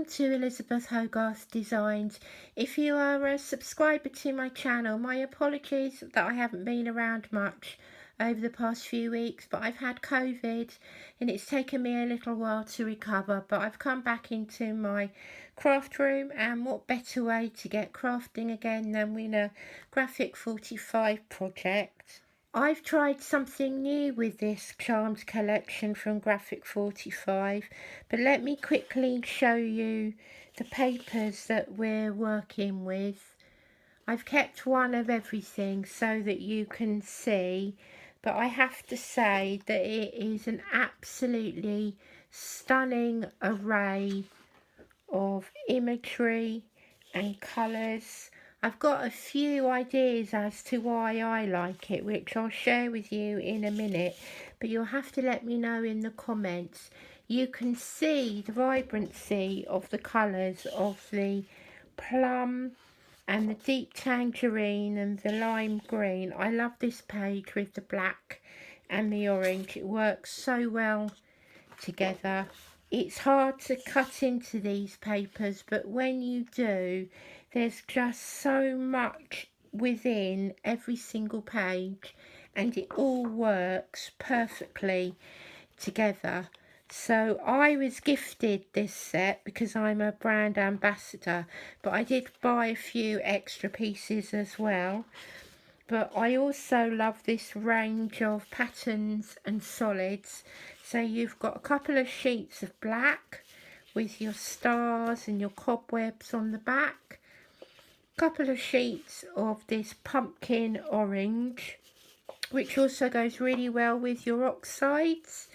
welcome to Elisabeth Hogarth Designs. If you are a subscriber to my channel, my apologies that I haven't been around much over the past few weeks, but I've had COVID and it's taken me a little while to recover, but I've come back into my craft room, and what better way to get crafting again than with a Graphic 45 project. I've tried something new with this Charmed collection from Graphic 45, but let me quickly show you the papers that we're working with. I've kept one of everything so that you can see, but I have to say that it is an absolutely stunning array of imagery and colours. I've got a few ideas as to why I like it, which I'll share with you in a minute, but you'll have to let me know in the comments. You can see the vibrancy of the colours of the plum and the deep tangerine and the lime green. I love this page with the black and the orange. It works so well together. It's hard to cut into these papers, but when you do, there's just so much within every single page, and it all works perfectly together. So I was gifted this set because I'm a brand ambassador, but I did buy a few extra pieces as well. But I also love this range of patterns and solids. So you've got a couple of sheets of black with your stars and your cobwebs on the back. A couple of sheets of this pumpkin orange, which also goes really well with your oxides.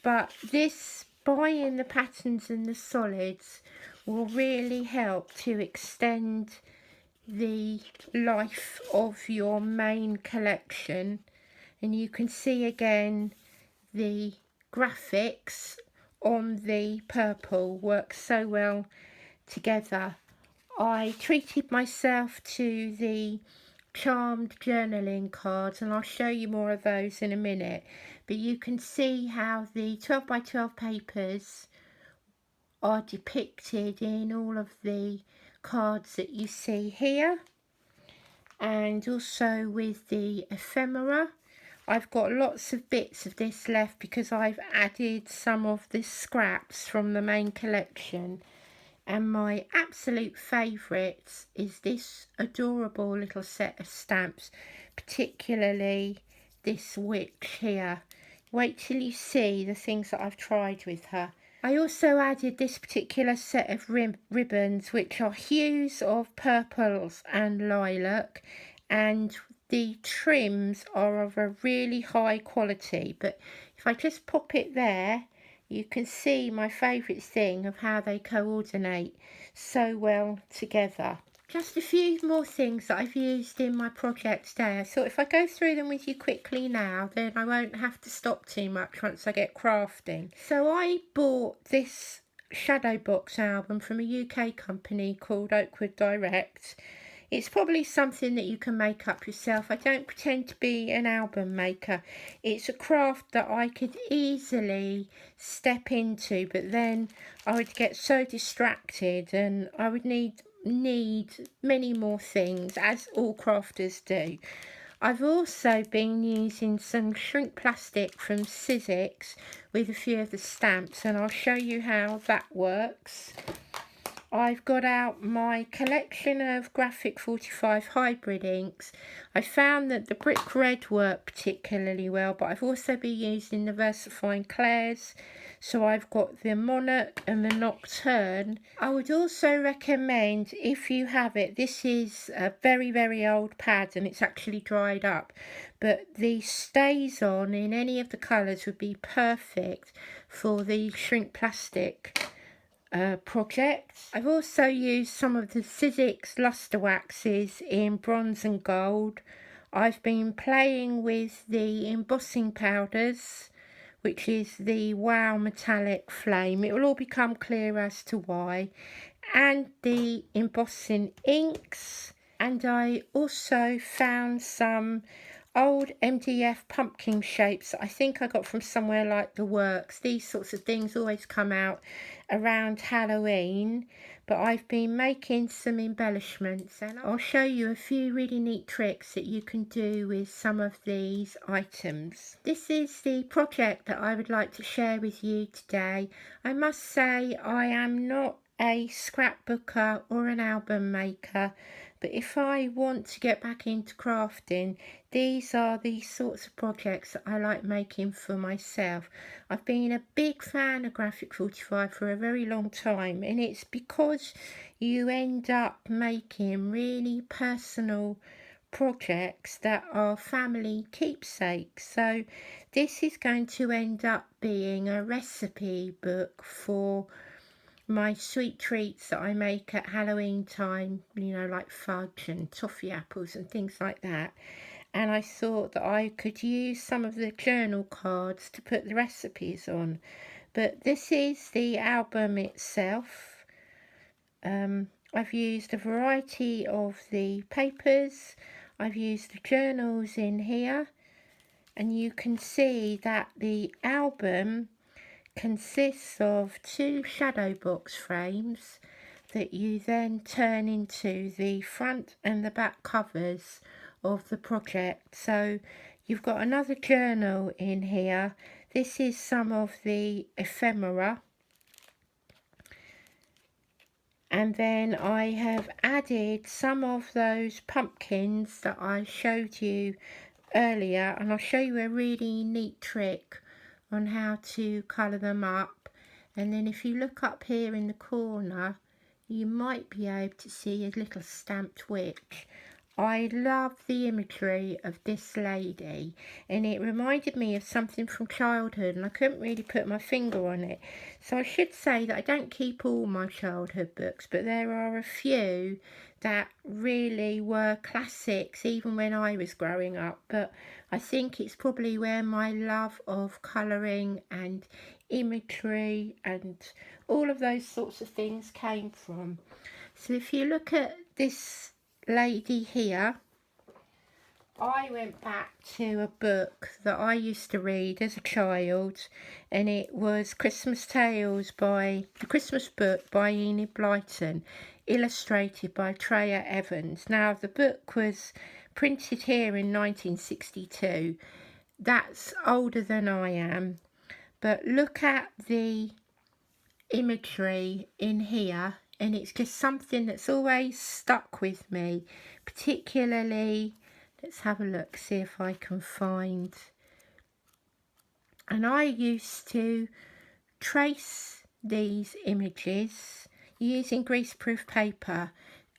But this, buying the patterns and the solids, will really help to extend the life of your main collection. And you can see again the graphics on the purple work so well together. I treated myself to the Charmed journaling cards, and I'll show you more of those in a minute, but you can see how the 12 by 12 papers are depicted in all of the cards that you see here, and also with the ephemera. I've got lots of bits of this left because I've added some of the scraps from the main collection, and my absolute favourites is this adorable little set of stamps, particularly this witch here. Wait till you see the things that I've tried with her. I also added this particular set of ribbons, which are hues of purples and lilac, and the trims are of a really high quality. But if I just pop it there, you can see my favourite thing of how they coordinate so well together. Just a few more things that I've used in my project today. I thought if I go through them with you quickly now, then I won't have to stop too much once I get crafting. So I bought this shadow box album from a UK company called Oakwood Direct. It's probably something that you can make up yourself. I don't pretend to be an album maker. It's a craft that I could easily step into, but then I would get so distracted and I would need many more things, as all crafters do. I've also been using some shrink plastic from Sizzix with a few of the stamps, and I'll show you how that works. I've got out my collection of Graphic 45 hybrid inks. I found that the brick red worked particularly well, but I've also been using the VersaFine Clairs. So I've got the Monarch and the Nocturne. I would also recommend, if you have it, this is a very, very old pad and it's actually dried up, but the stays on in any of the colours would be perfect for the shrink plastic project. I've also used some of the Sizzix luster waxes in bronze and gold. I've been playing with the embossing powders, which is the Wow Metallic Flame. It will all become clear as to why. And the embossing inks. And I also found some old MDF pumpkin shapes that I think I got from somewhere like The Works. These sorts of things always come out around Halloween, but I've been making some embellishments, and I'll show you a few really neat tricks that you can do with some of these items. This is the project that I would like to share with you today. I must say I am not a scrapbooker or an album maker, but if I want to get back into crafting, these are the sorts of projects that I like making for myself. I've been a big fan of Graphic 45 for a very long time, and it's because you end up making really personal projects that are family keepsakes. So this is going to end up being a recipe book for my sweet treats that I make at Halloween time, you know, like fudge and toffee apples and things like that. And I thought that I could use some of the journal cards to put the recipes on. But this is the album itself. I've used a variety of the papers. I've used the journals in here. And you can see that the album consists of 2 shadow box frames that you then turn into the front and the back covers of the project. So you've got another journal in here. This is some of the ephemera, and then I have added some of those pumpkins that I showed you earlier, and I'll show you a really neat trick on how to colour them up. And then if you look up here in the corner, you might be able to see a little stamped witch. I love the imagery of this lady, and it reminded me of something from childhood, and I couldn't really put my finger on it. So I should say that I don't keep all my childhood books, but there are a few that really were classics even when I was growing up. But I think it's probably where my love of colouring and imagery and all of those sorts of things came from. So if you look at this lady here, I went back to a book that I used to read as a child, and it was Christmas Tales by the Christmas book by Enid Blyton, illustrated by Treya Evans. Now the book was printed here in 1962. That's older than I am, but look at the imagery in here, and it's just something that's always stuck with me, particularly, let's have a look, see if I can find, and I used to trace these images using greaseproof paper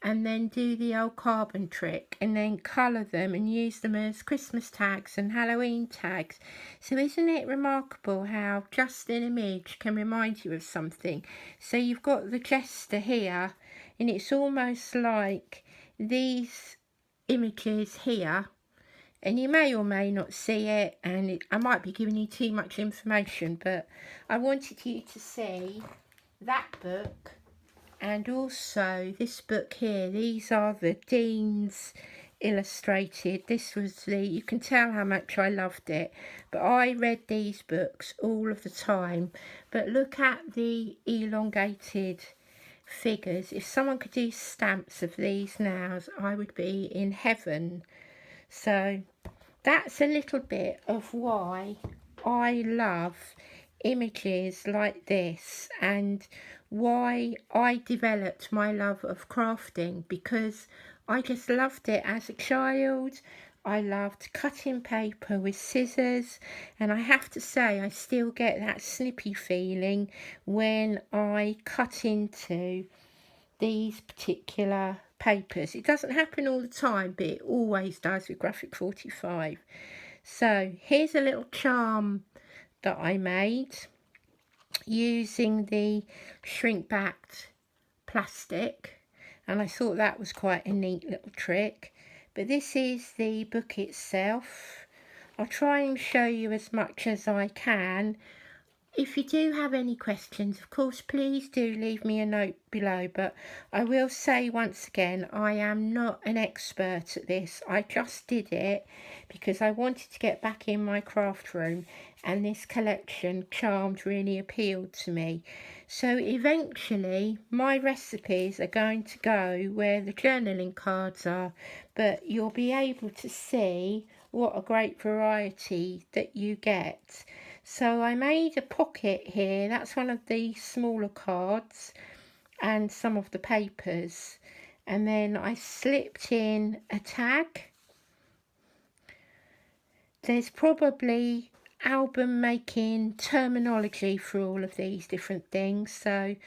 and then do the old carbon trick and then colour them and use them as Christmas tags and Halloween tags. So isn't it remarkable how just an image can remind you of something? So you've got the jester here, and it's almost like these images here, and you may or may not see it, and I might be giving you too much information, but I wanted you to see that book and also this book here. These are the Dean's illustrated. This was the, you can tell how much I loved it, but I read these books all of the time. But look at the elongated figures. If someone could do stamps of these now, I would be in heaven. So that's a little bit of why I love images like this and why I developed my love of crafting, because I just loved it as a child. I loved cutting paper with scissors, and I have to say I still get that snippy feeling when I cut into these particular papers. It doesn't happen all the time, but it always does with Graphic 45. So here's a little charm that I made using the shrink backed plastic, and I thought that was quite a neat little trick. But this is the book itself. I'll try and show you as much as I can. If you do have any questions, of course, please do leave me a note below, but I will say once again, I am not an expert at this. I just did it because I wanted to get back in my craft room, and this collection, Charmed, really appealed to me. So eventually, my recipes are going to go where the journaling cards are, but you'll be able to see what a great variety that you get. So I made a pocket here, that's one of the smaller cards, and some of the papers. And then I slipped in a tag. There's probably album making terminology for all of these different things, so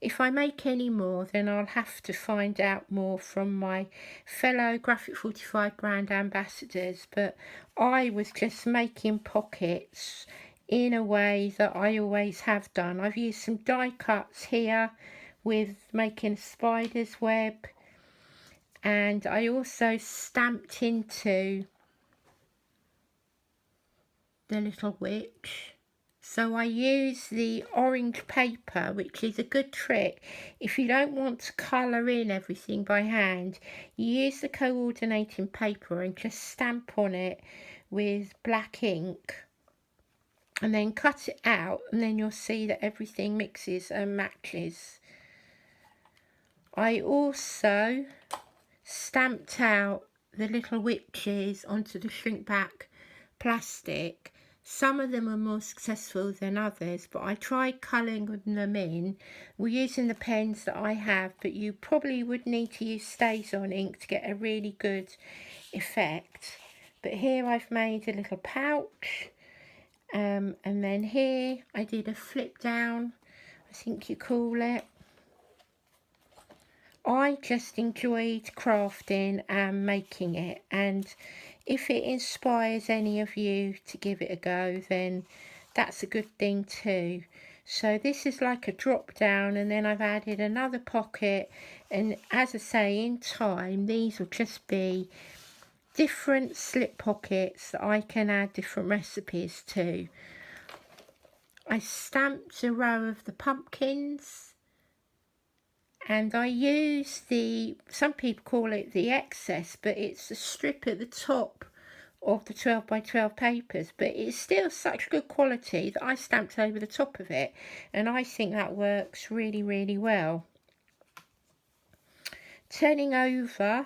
if I make any more, then I'll have to find out more from my fellow Graphic 45 brand ambassadors, but I was just making pockets in a way that I always have done. I've used some die cuts here with making a spider's web, and I also stamped into the little witch. So I use the orange paper, which is a good trick. If you don't want to colour in everything by hand, you use the coordinating paper and just stamp on it with black ink, and then cut it out, and then you'll see that everything mixes and matches. I also stamped out the little witches onto the shrink back plastic. Some of them are more successful than others, but I tried colouring them in. We're using the pens that I have, but you probably would need to use StazOn ink to get a really good effect. But here I've made a little pouch, and then here I did a flip down, I think you call it. I just enjoyed crafting and making it, and if it inspires any of you to give it a go, then that's a good thing too. So this is like a drop down, and then I've added another pocket, and as I say, in time these will just be different slip pockets that I can add different recipes to. I stamped a row of the pumpkins, and I use some people call it the excess, but it's the strip at the top of the 12 by 12 papers, but it's still such good quality that I stamped over the top of it, and I think that works really, really well. Turning over,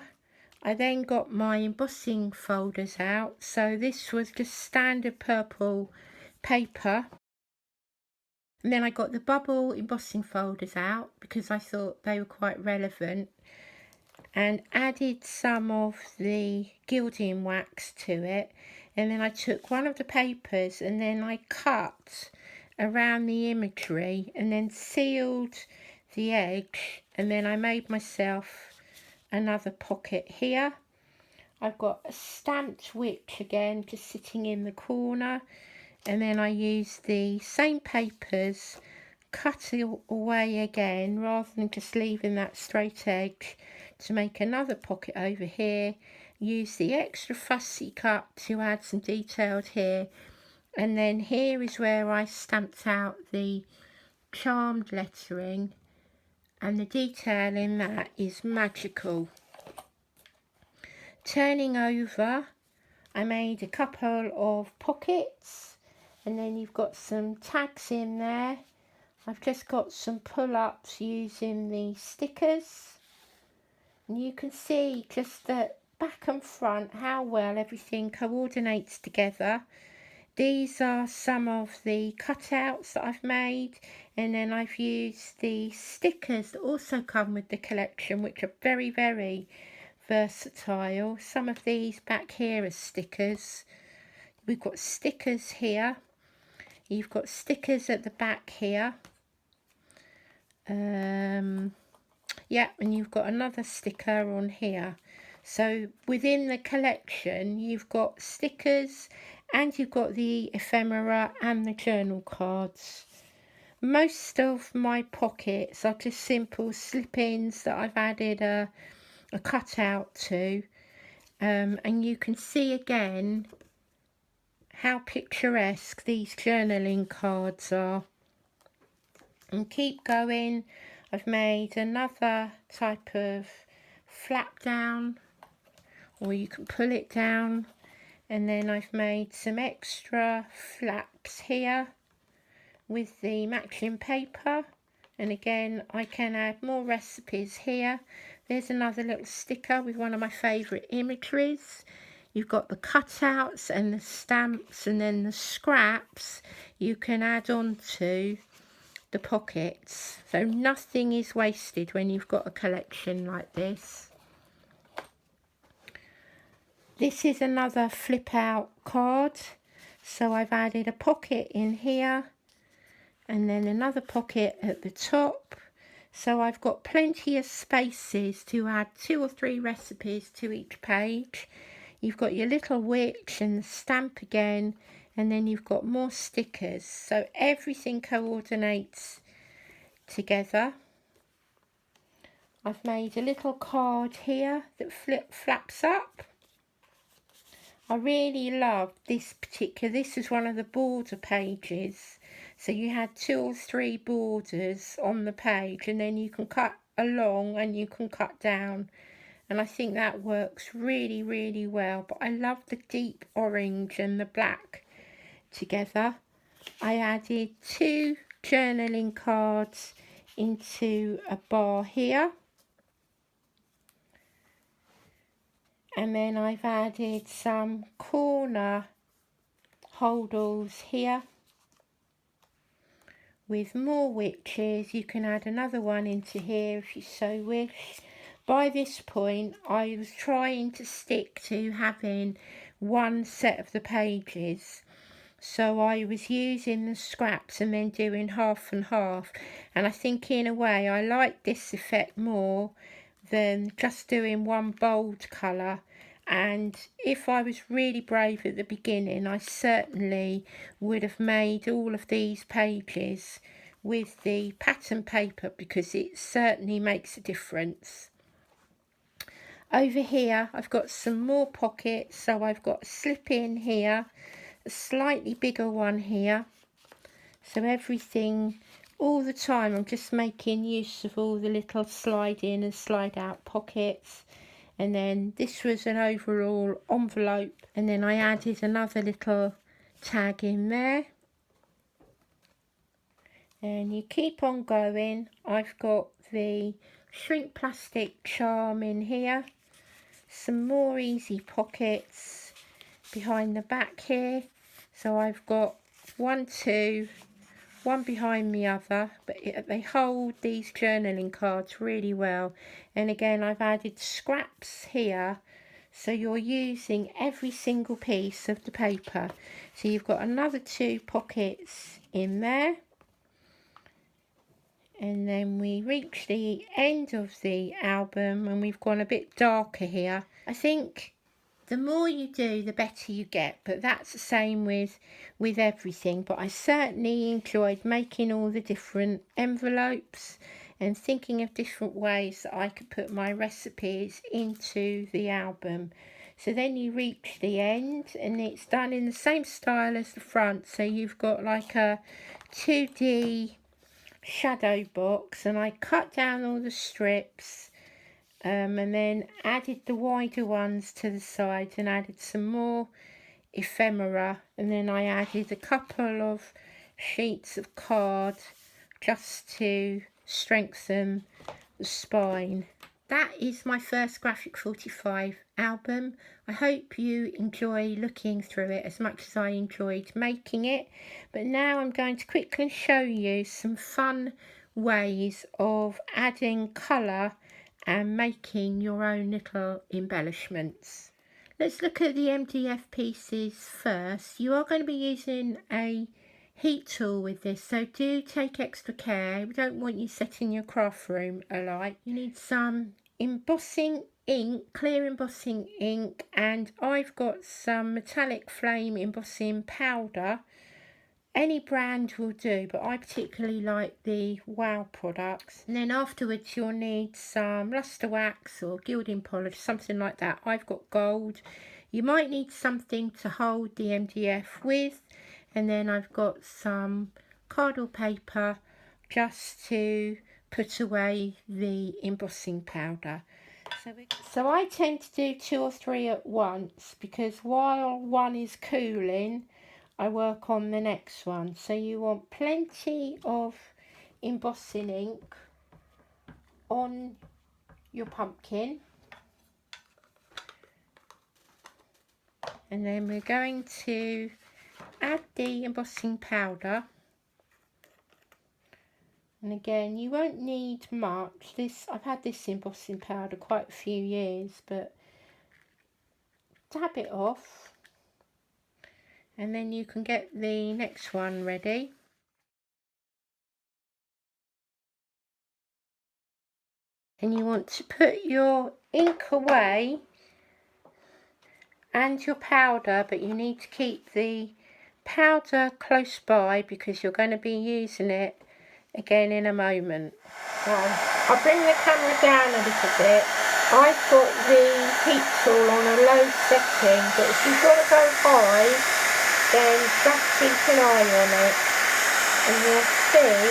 I then got my embossing folders out. So this was just standard purple paper, and then I got the bubble embossing folders out because I thought they were quite relevant, and added some of the gilding wax to it. And then I took one of the papers and then I cut around the imagery and then sealed the edge, and then I made myself another pocket here. I've got a stamped witch again just sitting in the corner, and then I use the same papers, cut it away again rather than just leaving that straight edge, to make another pocket over here. Use the extra fussy cut to add some detailed here, and then here is where I stamped out the Charmed lettering, and the detail in that is magical. Turning over, I made a couple of pockets, and then you've got some tags in there. I've just got some pull-ups using the stickers, and you can see just that back and front how well everything coordinates together. These are some of the cutouts that I've made, and then I've used the stickers that also come with the collection, which are very, very versatile. Some of these back here are stickers. We've got stickers here. You've got stickers at the back here. Yeah, and you've got another sticker on here. So within the collection you've got stickers, and you've got the ephemera and the journal cards. Most of my pockets are just simple slip-ins that I've added a cutout to, and you can see again how picturesque these journaling cards are. and keep going. I've made another type of flap down, or you can pull it down, and then I've made some extra flaps here with the matching paper. And again, I can add more recipes here. There's another little sticker with one of my favourite imageries. You've got the cutouts and the stamps, and then the scraps you can add on to the pockets. So nothing is wasted when you've got a collection like this. This is another flip out card. So I've added a pocket in here, and then another pocket at the top. So I've got plenty of spaces to add 2 or 3 recipes to each page. You've got your little witch and the stamp again, and then you've got more stickers. So everything coordinates together. I've made a little card here that flaps up. I really love this this is one of the border pages. So you had 2 or 3 borders on the page, and then you can cut along and you can cut down. And I think that works really, really well. But I love the deep orange and the black together. I added 2 journaling cards into a bar here. And then I've added some corner holdalls here with more witches. You can add another one into here if you so wish. By this point, I was trying to stick to having one set of the pages. So I was using the scraps and then doing half and half. And I think in a way I like this effect more than just doing one bold colour. And if I was really brave at the beginning, I certainly would have made all of these pages with the pattern paper, because it certainly makes a difference. Over here I've got some more pockets, so I've got a slip in here, a slightly bigger one here. So everything, all the time I'm just making use of all the little slide in and slide out pockets. And then this was an overall envelope, and then I added another little tag in there. And you keep on going. I've got the shrink plastic charm in here, some more easy pockets behind the back here. So I've got 1, 2, one behind the other, but they hold these journaling cards really well. And again, I've added scraps here, so you're using every single piece of the paper. So you've got another 2 pockets in there. And then we reach the end of the album, and we've gone a bit darker here. I think the more you do, the better you get, but that's the same with everything. But I certainly enjoyed making all the different envelopes and thinking of different ways that I could put my recipes into the album. So then you reach the end, and it's done in the same style as the front. So you've got like a 2D shadow box, and I cut down all the strips, and then added the wider ones to the side and added some more ephemera, and then I added a couple of sheets of card just to strengthen the spine. That is my first Graphic 45 album. I hope you enjoy looking through it as much as I enjoyed making it. But now I'm going to quickly show you some fun ways of adding colour and making your own little embellishments. Let's look at the MDF pieces first. You are going to be using a heat tool with this, so do take extra care. We don't want you setting your craft room alight. You need some embossing ink, clear embossing ink, and I've got some metallic flame embossing powder. Any brand will do, but I particularly like the Wow products. And then afterwards you'll need some luster wax or gilding polish, something like that. I've got gold. You might need something to hold the MDF with. And then I've got some cardboard paper, just to put away the embossing powder. So I tend to do 2 or 3 at once, because while one is cooling I work on the next one. So you want plenty of embossing ink on your pumpkin, and then we're going to add the embossing powder. And again, you won't need much. I've had this embossing powder quite a few years, but dab it off, and then you can get the next one ready. And you want to put your ink away and your powder, but you need to keep the powder close by because you're going to be using it again in a moment. I'll bring the camera down a little bit. I've got the heat tool on a low setting, but if you've got to go high, then just keep an eye on it. And you'll see,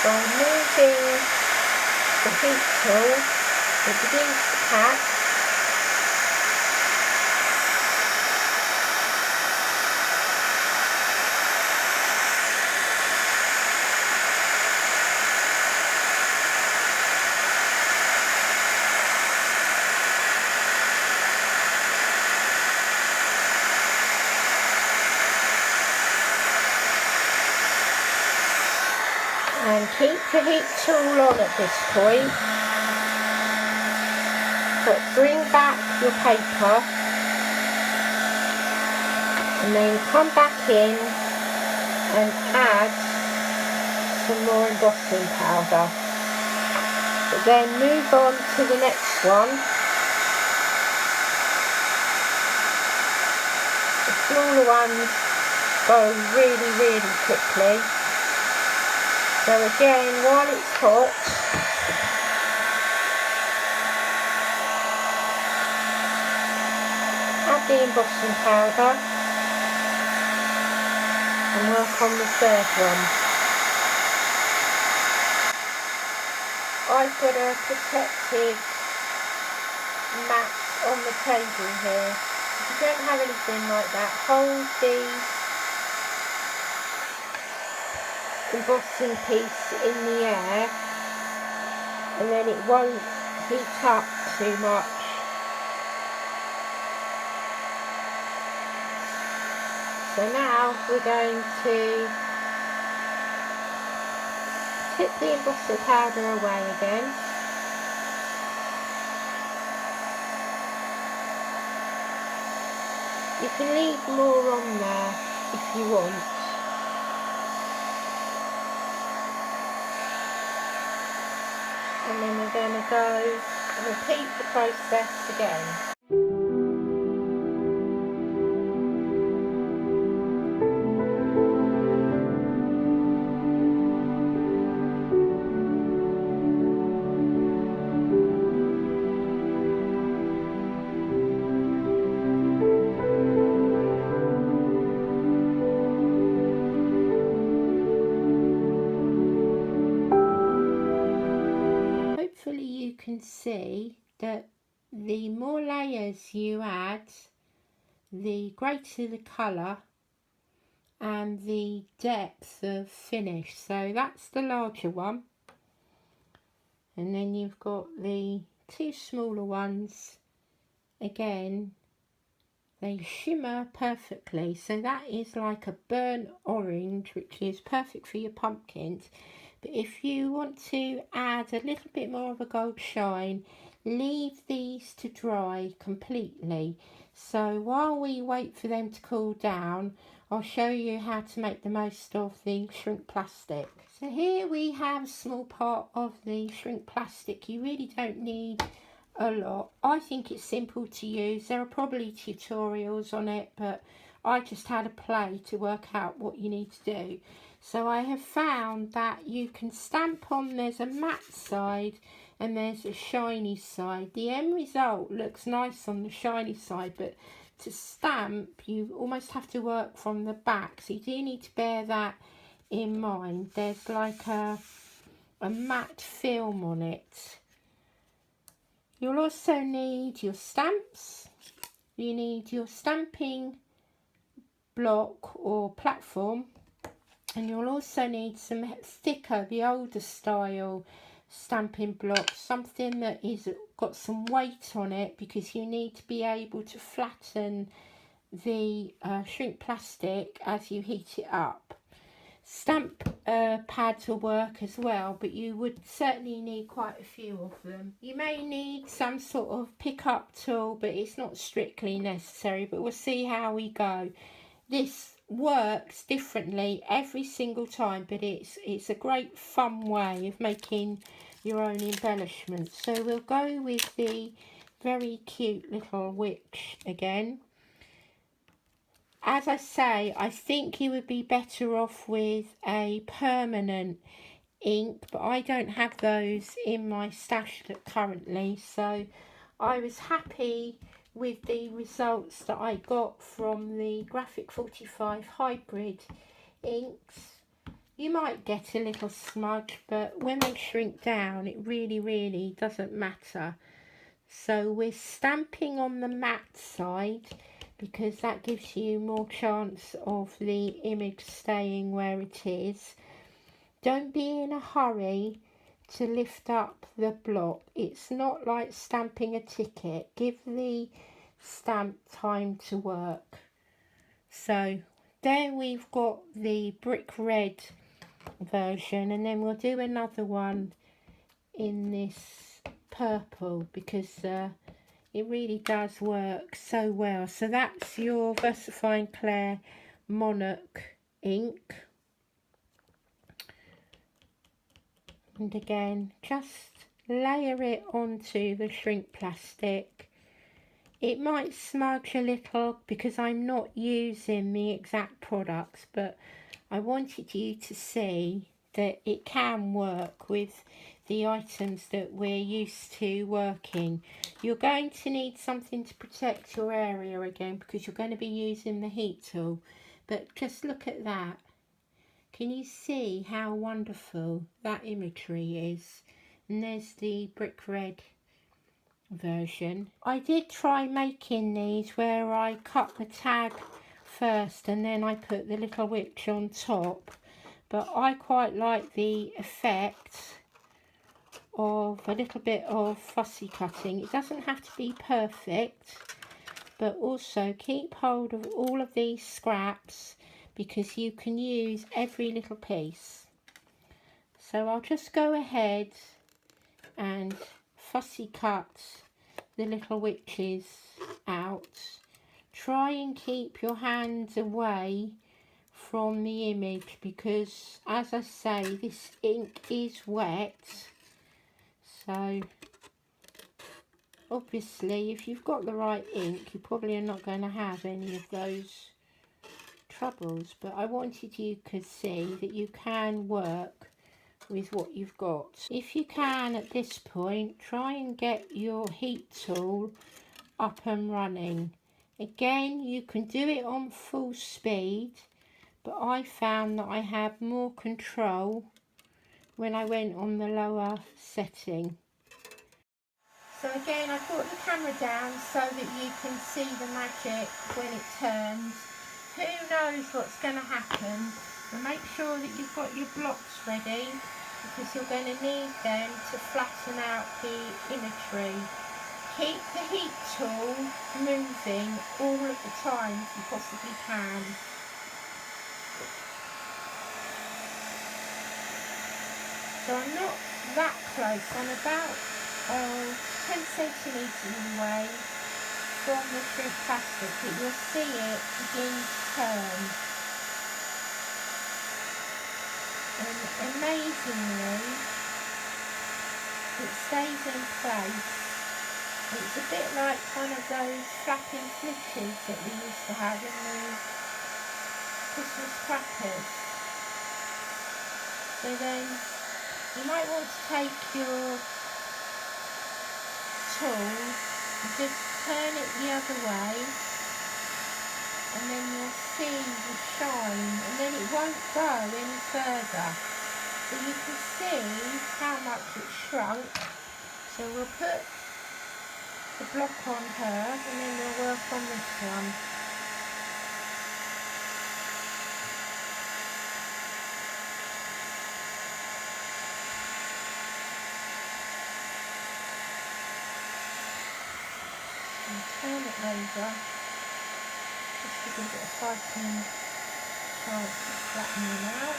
by moving the heat tool, it begins to catch. And keep the heat tool on at this point, but bring back your paper and then come back in and add some more embossing powder. But then move on to the next one. The smaller ones go really quickly. So again, while it's hot, add the embossing powder and work on the third one. I've got a protective mat on the table here. If you don't have anything like that, hold the embossing piece in the air and then it won't heat up too much. So now we're going to tip the embossing powder away again. You can leave more on there if you want. And then we're going to go and repeat the process again. Hopefully you can see that the more layers you add, the greater the colour and the depth of finish. So that's the larger one, and then you've got the two smaller ones. Again, they shimmer perfectly, so that is like a burnt orange, which is perfect for your pumpkins. But if you want to add a little bit more of a gold shine, leave these to dry completely. So while we wait for them to cool down, I'll show you how to make the most of the shrink plastic. So here we have a small part of the shrink plastic. You really don't need a lot. I think it's simple to use. There are probably tutorials on it, but I just had a play to work out what you need to do. So I have found that you can stamp on, there's a matte side and there's a shiny side. The end result looks nice on the shiny side, but to stamp you almost have to work from the back, so you do need to bear that in mine. There's like a matte film on it. You'll also need your stamps. You need your stamping block or platform, and you'll also need some thicker, the older style stamping block, something that is got some weight on it, because you need to be able to flatten the shrink plastic as you heat it up. Stamp pads will work as well, but you would certainly need quite a few of them. You may need some sort of pick-up tool, but it's not strictly necessary, but we'll see how we go. This works differently every single time, but it's a great fun way of making your own embellishments. So we'll go with the very cute little witch again. As I say, I think you would be better off with a permanent ink, but I don't have those in my stash currently, so I was happy with the results that I got from the Graphic 45 hybrid inks. You might get a little smudge, but when they shrink down, it really doesn't matter. So we're stamping on the matte side, because that gives you more chance of the image staying where it is. Don't be in a hurry to lift up the block. It's not like stamping a ticket. Give the stamp time to work. So there we've got the brick red version, and then we'll do another one in this purple, because it really does work so well. So that's your VersaFine Clair Monarch ink. And again, just layer it onto the shrink plastic. It might smudge a little because I'm not using the exact products, but I wanted you to see that it can work with the items that we're used to working. You're going to need something to protect your area again, because you're going to be using the heat tool. But just look at that. Can you see how wonderful that imagery is? And there's the brick red version. I did try making these where I cut the tag first and then I put the little witch on top, but I quite like the effect of a little bit of fussy cutting. It doesn't have to be perfect, but also keep hold of all of these scraps, because you can use every little piece. So I'll just go ahead and fussy cut the little witches out. Try and keep your hands away from the image, because as I say, this ink is wet. So obviously if you've got the right ink, you probably are not going to have any of those troubles, but I wanted you to see that you can work with what you've got. If you can at this point, try and get your heat tool up and running. Again, you can do it on full speed, but I found that I have more control when I went on the lower setting. So again, I brought the camera down so that you can see the magic when it turns. Who knows what's going to happen, but make sure that you've got your blocks ready, because you're going to need them to flatten out the imagery. Keep the heat tool moving all of the time if you possibly can. So I'm not that close, I'm about 10 centimetres away from the shrink plastic, but you'll see it begin to turn. And amazingly, it stays in place. It's a bit like one of those flapping flitches that we used to have in the Christmas crackers. So then you might want to take your tool and just turn it the other way, and then you'll see the shine, and then it won't won't go any further. So you can see how much it shrunk. So we'll put the block on her and then we'll work on this one. And turn it over just to give it a fighting chance to flattening out.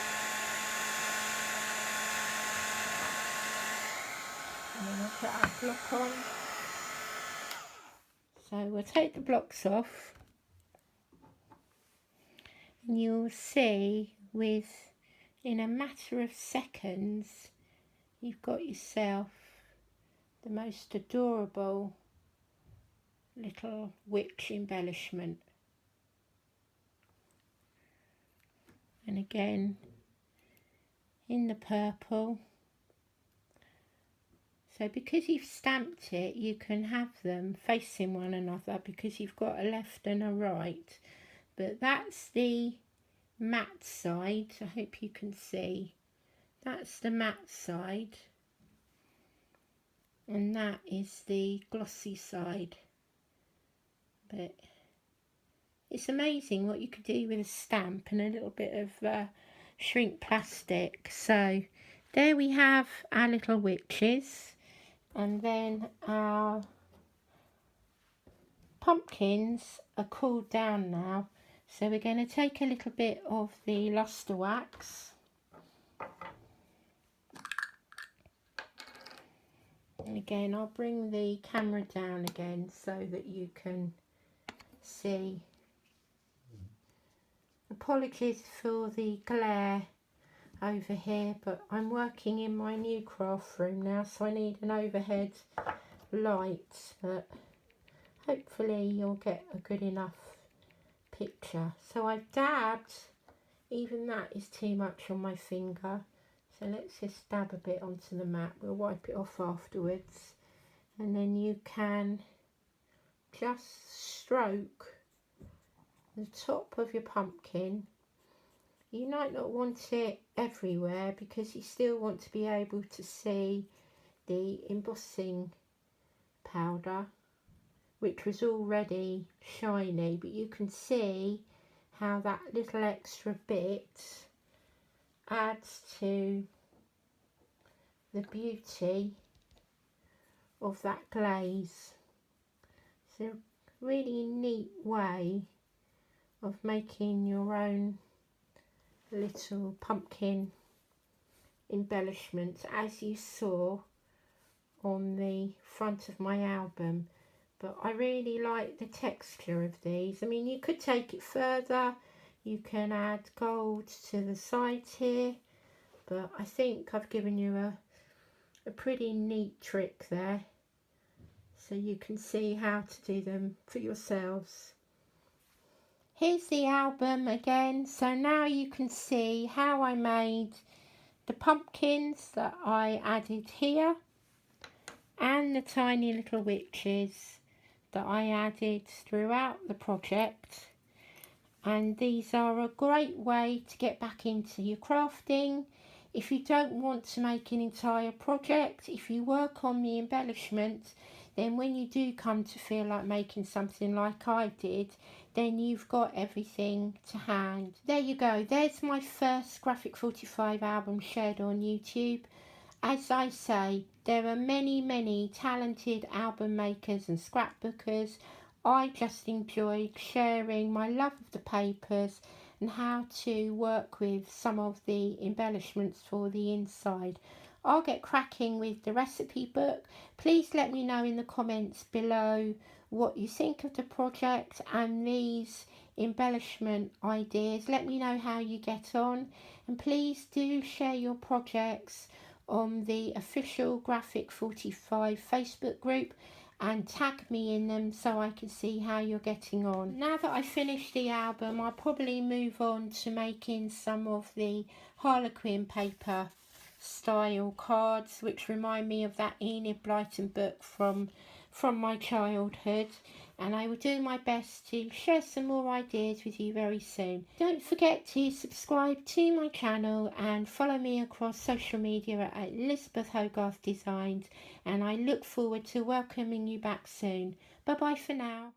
And then we'll put our block on. So we'll take the blocks off and you'll see in a matter of seconds you've got yourself the most adorable little witch embellishment. And again in the purple. So because you've stamped it, you can have them facing one another because you've got a left and a right. But that's the matte side. I hope you can see. That's the matte side. And that is the glossy side. But it's amazing what you could do with a stamp and a little bit of shrink plastic. So there we have our little witches. And then our pumpkins are cooled down now. So we're going to take a little bit of the luster wax. And again, I'll bring the camera down again so that you can see. Apologies for the glare over here, but I'm working in my new craft room now, so I need an overhead light, but hopefully you'll get a good enough picture. So I've dabbed, even that is too much on my finger, so let's just dab a bit onto the mat. We'll wipe it off afterwards, and then you can just stroke the top of your pumpkin. You might not want it everywhere because you still want to be able to see the embossing powder, which was already shiny, but you can see how that little extra bit adds to the beauty of that glaze. It's a really neat way of making your own little pumpkin embellishments, as you saw on the front of my album. But I really like the texture of these. I mean, you could take it further, you can add gold to the sides here, but I think I've given you a pretty neat trick there, so you can see how to do them for yourselves. Here's the album again, so now you can see how I made the pumpkins that I added here and the tiny little witches that I added throughout the project. And these are a great way to get back into your crafting. If you don't want to make an entire project, if you work on the embellishment, then when you do come to feel like making something like I did, then you've got everything to hand. There you go, there's my first Graphic 45 album shared on YouTube. As I say, there are many talented album makers and scrapbookers. I just enjoyed sharing my love of the papers and how to work with some of the embellishments for the inside. I'll get cracking with the recipe book. Please let me know in the comments below what you think of the project and these embellishment ideas. Let me know how you get on, and please do share your projects on the official Graphic 45 Facebook group and tag me in them so I can see how you're getting on. Now that I've finished the album, I'll probably move on to making some of the Harlequin paper style cards, which remind me of that Enid Blyton book from from my childhood, and I will do my best to share some more ideas with you very soon. Don't forget to subscribe to my channel and follow me across social media at Elisabeth Hogarth Designs, and I look forward to welcoming you back soon. Bye bye for now.